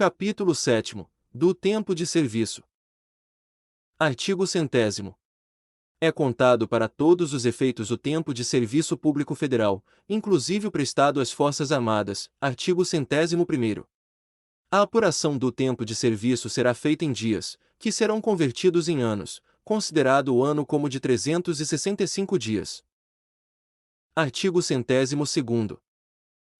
Capítulo 7º. Do tempo de serviço. Artigo 100º. É contado para todos os efeitos o tempo de serviço público federal, inclusive o prestado às Forças Armadas. Artigo 101º. A apuração do tempo de serviço será feita em dias, que serão convertidos em anos, considerado o ano como de 365 dias. Artigo 102º.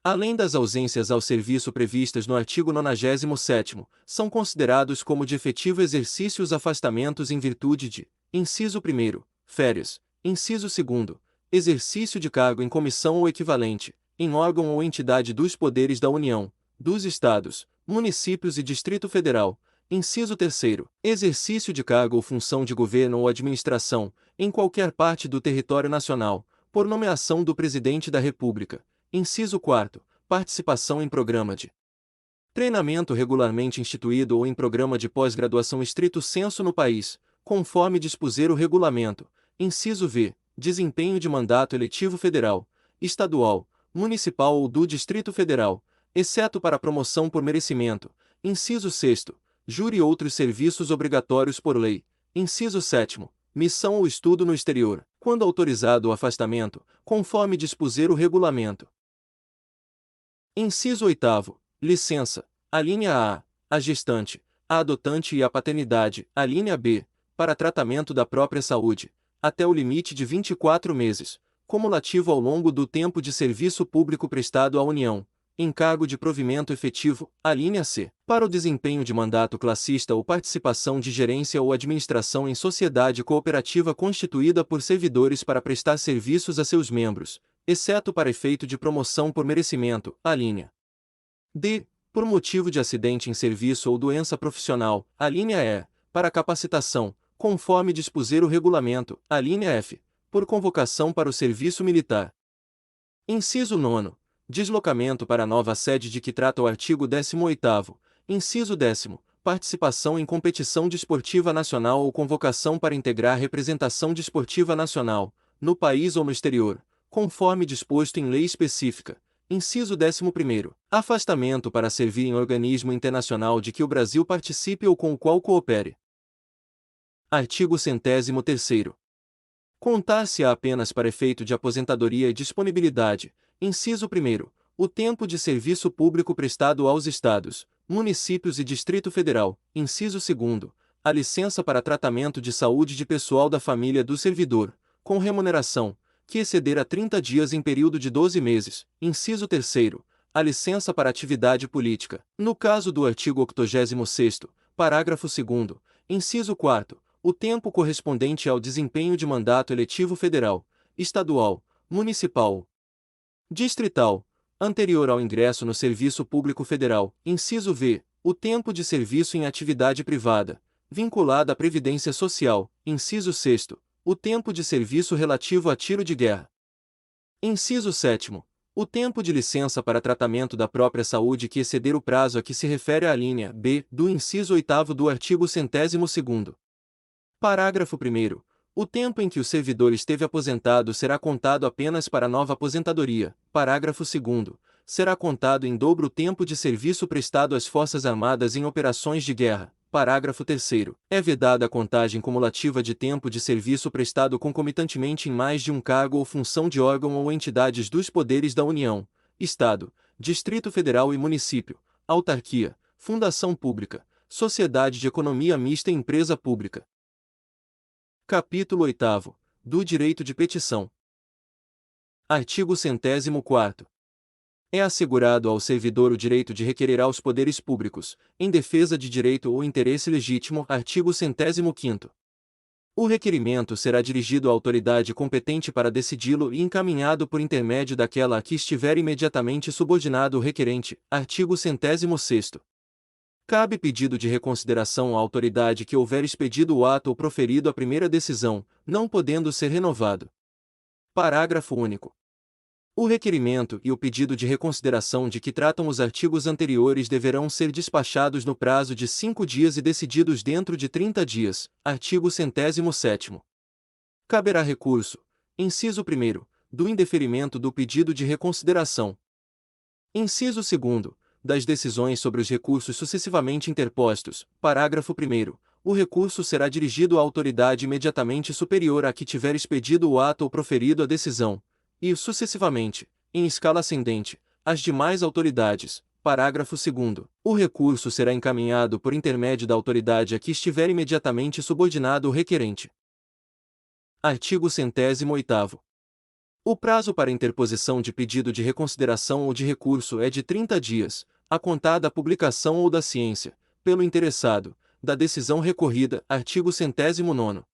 Além das ausências ao serviço previstas no artigo 97º, são considerados como de efetivo exercício os afastamentos em virtude de: inciso 1º, férias; inciso 2º, exercício de cargo em comissão ou equivalente, em órgão ou entidade dos poderes da União, dos Estados, municípios e Distrito Federal; inciso 3º, exercício de cargo ou função de governo ou administração, em qualquer parte do território nacional, por nomeação do Presidente da República; inciso 4º, participação em programa de treinamento regularmente instituído ou em programa de pós-graduação estrito sensu no país, conforme dispuser o regulamento; inciso V, desempenho de mandato eletivo federal, estadual, municipal ou do Distrito Federal, exceto para promoção por merecimento; inciso 6º, júri e outros serviços obrigatórios por lei; inciso 7º, missão ou estudo no exterior, quando autorizado o afastamento, conforme dispuser o regulamento. Inciso 8º, licença, alínea A, a gestante, a adotante e a paternidade, alínea B, para tratamento da própria saúde, até o limite de 24 meses, cumulativo ao longo do tempo de serviço público prestado à União, encargo de provimento efetivo, alínea C, para o desempenho de mandato classista ou participação de gerência ou administração em sociedade cooperativa constituída por servidores para prestar serviços a seus membros, exceto para efeito de promoção por merecimento, alínea D, por motivo de acidente em serviço ou doença profissional, alínea E, para capacitação, conforme dispuser o regulamento, alínea F, por convocação para o serviço militar. Inciso 9º, deslocamento para a nova sede de que trata o artigo 18º, inciso 10º, participação em competição desportiva nacional ou convocação para integrar representação desportiva nacional, no país ou no exterior, conforme disposto em lei específica. Inciso 11º, afastamento para servir em organismo internacional de que o Brasil participe ou com o qual coopere. Artigo 103º. Contar-se-á apenas para efeito de aposentadoria e disponibilidade, inciso 1º, o tempo de serviço público prestado aos Estados, municípios e Distrito Federal, inciso 2º, a licença para tratamento de saúde de pessoal da família do servidor, com remuneração, que exceder a 30 dias em período de 12 meses, inciso 3º, a licença para atividade política, no caso do artigo 86º, parágrafo 2º, inciso 4º, o tempo correspondente ao desempenho de mandato eletivo federal, estadual, municipal, distrital, anterior ao ingresso no serviço público federal, inciso V, o tempo de serviço em atividade privada, vinculada à Previdência Social, inciso 6º, o tempo de serviço relativo a tiro de guerra. Inciso 7º, o tempo de licença para tratamento da própria saúde que exceder o prazo a que se refere a linha B do inciso 8º do artigo 102º. Parágrafo 1º. O tempo em que o servidor esteve aposentado será contado apenas para nova aposentadoria. Parágrafo 2º. Será contado em dobro o tempo de serviço prestado às Forças Armadas em operações de guerra. Parágrafo 3º. É vedada a contagem cumulativa de tempo de serviço prestado concomitantemente em mais de um cargo ou função de órgão ou entidades dos poderes da União, Estado, Distrito Federal e Município, autarquia, fundação pública, sociedade de economia mista e empresa pública. Capítulo 8º. Do direito de petição. Artigo 104º. É assegurado ao servidor o direito de requerer aos poderes públicos, em defesa de direito ou interesse legítimo. Artigo 105º. O requerimento será dirigido à autoridade competente para decidi-lo e encaminhado por intermédio daquela a que estiver imediatamente subordinado o requerente. Artigo 106º. Cabe pedido de reconsideração à autoridade que houver expedido o ato ou proferido a primeira decisão, não podendo ser renovado. Parágrafo único. O requerimento e o pedido de reconsideração de que tratam os artigos anteriores deverão ser despachados no prazo de 5 dias e decididos dentro de 30 dias. Artigo 107º. Caberá recurso, inciso 1º, do indeferimento do pedido de reconsideração. Inciso 2º, das decisões sobre os recursos sucessivamente interpostos. Parágrafo 1º. O recurso será dirigido à autoridade imediatamente superior à que tiver expedido o ato ou proferido a decisão, e, sucessivamente, em escala ascendente, às demais autoridades. Parágrafo 2º. O recurso será encaminhado por intermédio da autoridade a que estiver imediatamente subordinado o requerente. Artigo 108º. O prazo para interposição de pedido de reconsideração ou de recurso é de 30 dias, a contar da publicação ou da ciência, pelo interessado, da decisão recorrida. Artigo 109º.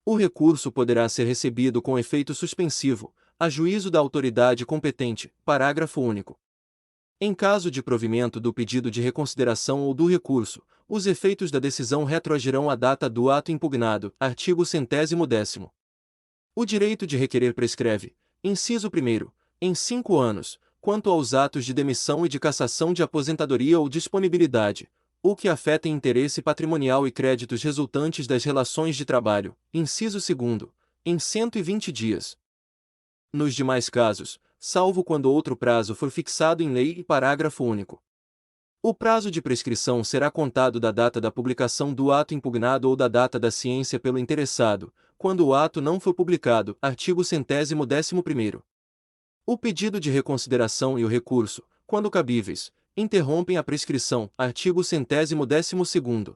O recurso poderá ser recebido com efeito suspensivo, a juízo da autoridade competente. Parágrafo único. Em caso de provimento do pedido de reconsideração ou do recurso, os efeitos da decisão retroagirão à data do ato impugnado. Artigo 110º. O direito de requerer prescreve, inciso 1º, em 5 anos, quanto aos atos de demissão e de cassação de aposentadoria ou disponibilidade, ou que afetem interesse patrimonial e créditos resultantes das relações de trabalho. Inciso 2º, em 120 dias. Nos demais casos, salvo quando outro prazo for fixado em lei. Parágrafo único. O prazo de prescrição será contado da data da publicação do ato impugnado ou da data da ciência pelo interessado, quando o ato não for publicado. Artigo 111º. O pedido de reconsideração e o recurso, quando cabíveis, interrompem a prescrição. Artigo 112º.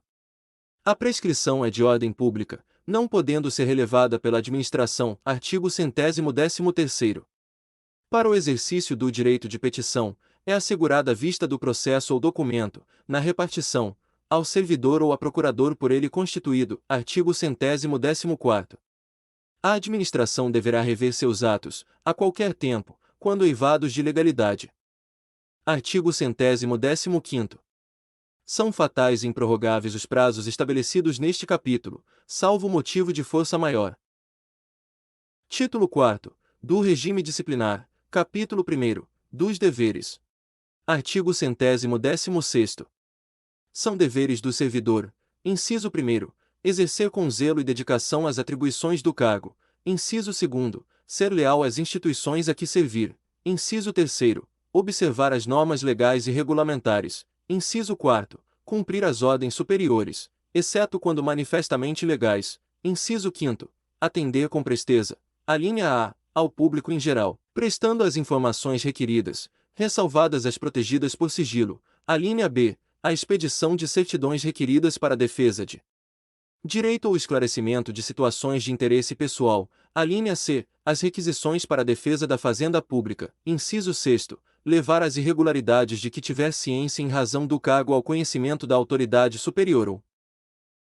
A prescrição é de ordem pública, não podendo ser relevada pela administração. Artigo 113º. Para o exercício do direito de petição, é assegurada a vista do processo ou documento, na repartição, ao servidor ou a procurador por ele constituído. Artigo 114º. A administração deverá rever seus atos, a qualquer tempo, quando eivados de legalidade. Artigo 115º. São fatais e improrrogáveis os prazos estabelecidos neste capítulo, salvo motivo de força maior. Título 4º. Do regime disciplinar. Capítulo 1º. Dos deveres. Artigo 116º. São deveres do servidor, inciso 1º, exercer com zelo e dedicação as atribuições do cargo, inciso 2º, ser leal às instituições a que servir, inciso 3º, observar as normas legais e regulamentares, inciso 4º, cumprir as ordens superiores, exceto quando manifestamente ilegais, inciso 5º, atender com presteza, a linha A, ao público em geral, prestando as informações requeridas, ressalvadas as protegidas por sigilo, a linha B, a expedição de certidões requeridas para a defesa de direito ou esclarecimento de situações de interesse pessoal, a linha C, as requisições para a defesa da fazenda pública, inciso 6º, levar as irregularidades de que tiver ciência em razão do cargo ao conhecimento da autoridade superior ou,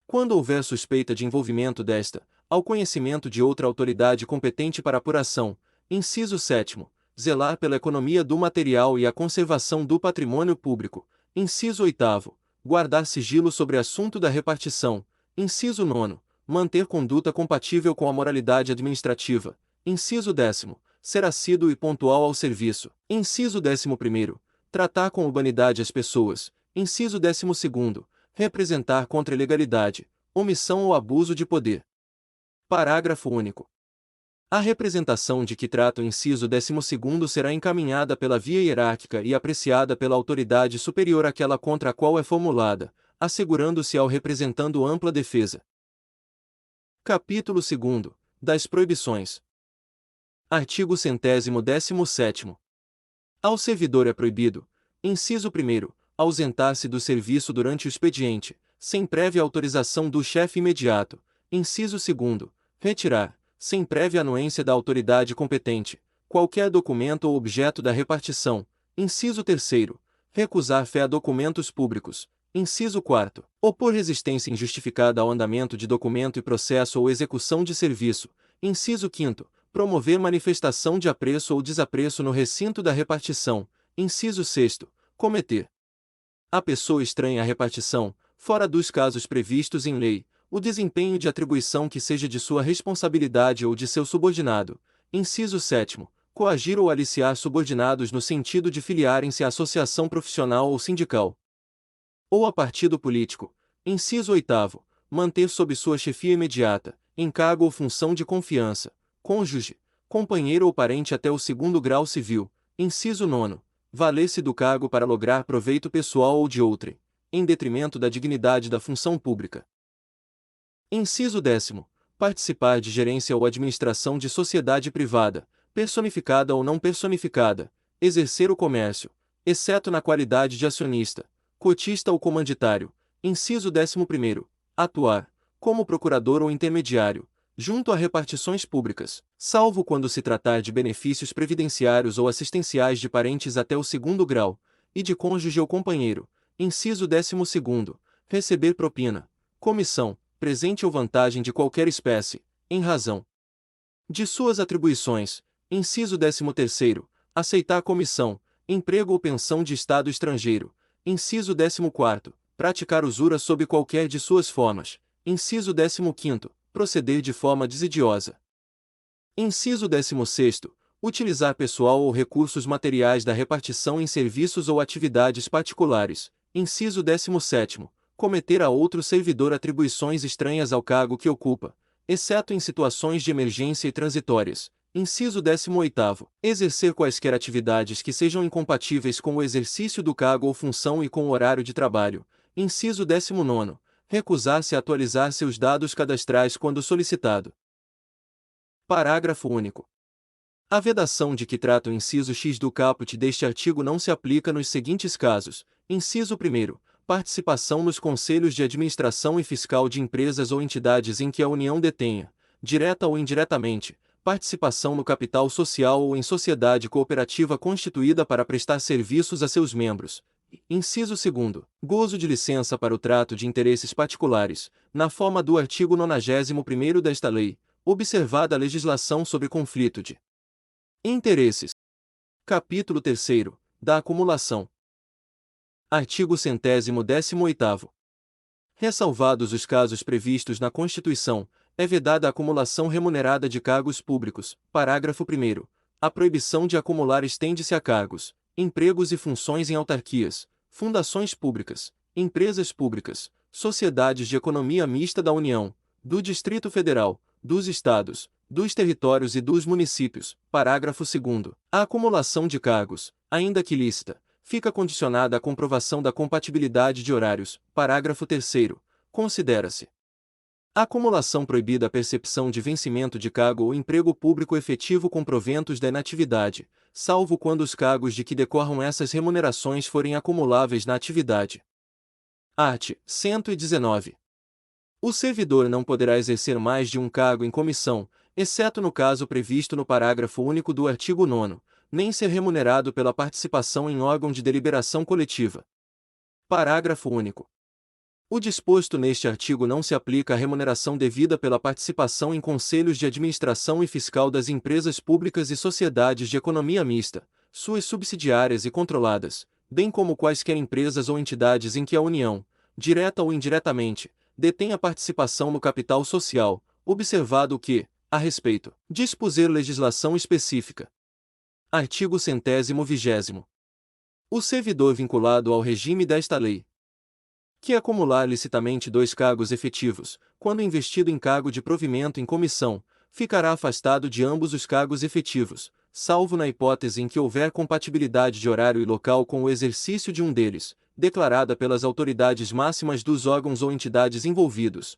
quando houver suspeita de envolvimento desta, ao conhecimento de outra autoridade competente para apuração, inciso 7º, zelar pela economia do material e a conservação do patrimônio público, inciso 8º, guardar sigilo sobre assunto da repartição, inciso 9º, manter conduta compatível com a moralidade administrativa, inciso 10º, ser assíduo e pontual ao serviço, inciso 11º, tratar com urbanidade as pessoas, inciso 12º, representar contra a ilegalidade, omissão ou abuso de poder. Parágrafo único. A representação de que trata o inciso 12º será encaminhada pela via hierárquica e apreciada pela autoridade superior àquela contra a qual é formulada, assegurando-se ao representando ampla defesa. Capítulo 2º. Das proibições. Artigo 117º. Ao servidor é proibido, inciso 1º, ausentar-se do serviço durante o expediente, sem prévia autorização do chefe imediato, inciso 2º, retirar, sem prévia anuência da autoridade competente, qualquer documento ou objeto da repartição, inciso 3º, recusar fé a documentos públicos, inciso 4º, opor resistência injustificada ao andamento de documento e processo ou execução de serviço, inciso 5º, promover manifestação de apreço ou desapreço no recinto da repartição, inciso 6º, cometer a pessoa estranha à repartição, fora dos casos previstos em lei, o desempenho de atribuição que seja de sua responsabilidade ou de seu subordinado, inciso 7º, coagir ou aliciar subordinados no sentido de filiarem-se à associação profissional ou sindical, ou a partido político, inciso 8º, manter sob sua chefia imediata, encargo ou função de confiança, cônjuge, companheiro ou parente até o 2º grau civil, inciso 9º, valer-se do cargo para lograr proveito pessoal ou de outrem, em detrimento da dignidade da função pública. Inciso 10º. Participar de gerência ou administração de sociedade privada, personificada ou não personificada, exercer o comércio, exceto na qualidade de acionista, cotista ou comanditário. Inciso 11º. Atuar, como procurador ou intermediário, junto a repartições públicas, salvo quando se tratar de benefícios previdenciários ou assistenciais de parentes até o 2º grau, e de cônjuge ou companheiro. Inciso 12º. Receber propina, comissão, presente ou vantagem de qualquer espécie, em razão de suas atribuições. Inciso 13º. Aceitar comissão, emprego ou pensão de Estado estrangeiro. Inciso 14º. Praticar usura sob qualquer de suas formas. Inciso 15º. Proceder de forma desidiosa. Inciso 16º. Utilizar pessoal ou recursos materiais da repartição em serviços ou atividades particulares. Inciso 17º. Cometer a outro servidor atribuições estranhas ao cargo que ocupa, exceto em situações de emergência e transitórias. Inciso 18º. Exercer quaisquer atividades que sejam incompatíveis com o exercício do cargo ou função e com o horário de trabalho. Inciso 19º. Recusar-se a atualizar seus dados cadastrais quando solicitado. Parágrafo único. A vedação de que trata o inciso X do caput deste artigo não se aplica nos seguintes casos. Inciso 1º. Participação nos conselhos de administração e fiscal de empresas ou entidades em que a União detenha, direta ou indiretamente, participação no capital social ou em sociedade cooperativa constituída para prestar serviços a seus membros. Inciso 2º. Gozo de licença para o trato de interesses particulares, na forma do artigo 91º desta lei, observada a legislação sobre conflito de interesses. Capítulo 3º. Da acumulação. Artigo 118º. Ressalvados os casos previstos na Constituição, é vedada a acumulação remunerada de cargos públicos. Parágrafo 1º. A proibição de acumular estende-se a cargos, empregos e funções em autarquias, fundações públicas, empresas públicas, sociedades de economia mista da União, do Distrito Federal, dos Estados, dos territórios e dos municípios. Parágrafo 2º. A acumulação de cargos, ainda que lícita, fica condicionada à comprovação da compatibilidade de horários. Parágrafo 3º. Considera-se a acumulação proibida a percepção de vencimento de cargo ou emprego público efetivo com proventos da inatividade, salvo quando os cargos de que decorram essas remunerações forem acumuláveis na atividade. Art. 119. O servidor não poderá exercer mais de um cargo em comissão, exceto no caso previsto no parágrafo único do artigo 9º, nem ser remunerado pela participação em órgão de deliberação coletiva. Parágrafo único. O disposto neste artigo não se aplica à remuneração devida pela participação em conselhos de administração e fiscal das empresas públicas e sociedades de economia mista, suas subsidiárias e controladas, bem como quaisquer empresas ou entidades em que a União, direta ou indiretamente, detém a participação no capital social, observado o que, a respeito, dispuser legislação específica. Artigo 120º. O servidor vinculado ao regime desta lei, que acumular licitamente 2 cargos efetivos, quando investido em cargo de provimento em comissão, ficará afastado de ambos os cargos efetivos, salvo na hipótese em que houver compatibilidade de horário e local com o exercício de um deles, declarada pelas autoridades máximas dos órgãos ou entidades envolvidos.